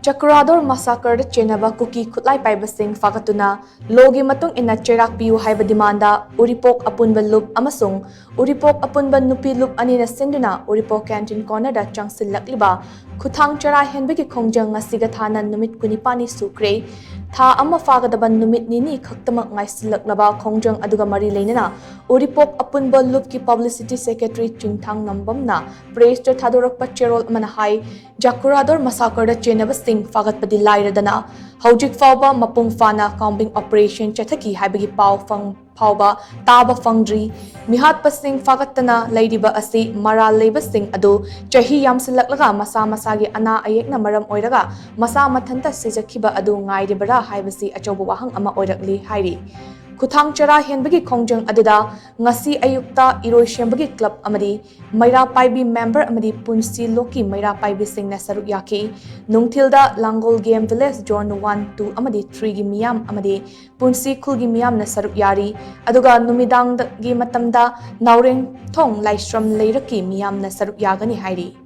JAKURADHOR MASSACRE CHENNABA KUKI KHUTLAI PAIBA SING PHAGATTUNA LOGI MATUNG INNA CHEIRAK PIYU HAIBA DEMANDA URIPOK APUNBA LUP AMASUNG URIPOK APUNBA NUPI LUP ANINA SHINDUNA URIPOK Canteen corner da Changshillakliba Khuthang Chara Henba ki Khongjang NGASIGA THANA Numit kunipani Sukhre Tha ama PHAGATTUNA Numit nini khaktamak ngaisilaklaba Khongjang aduga mari leinana Uripok APUNBA LUP ki Publicity Secretary Chungthang Nambamna Praise to Thadorakpa Cherol amana hai JAKURADHOR MASSACRE CHENNABA SING PHAGATPADI LAIRADANA Hojik Fauba Mapung Fana Combing Operation Chathaki Haibagi Pau Fauba Taba Fangdri Mihat Pasing Phagattuna Ladiba Asi Mara Labor Sing Ado Chahi Yamsilaklaga Masa Masagi Ana Ayekna Maram Oiraga Masa Matanta Sijakiba Ado Ngai Debara Haibasi Achoba Wahang Ama Oirakli Hairi Khuthang Chara Henba ki Khongjang aduda ngasi ayukta Iroi Shembagi Club amadi Maira Paibi member amadi Punsi Loki Maira Paibi Singna Saruk Yaki Nungtilda Langol Game Village Zone 1 2 amadi 3 gi miyam amadi Punsi Khul gi miyam na saruk yari aduga numidang gi matamda Naureng Thong Laistram Leiraki miyam na saruk yagani hairi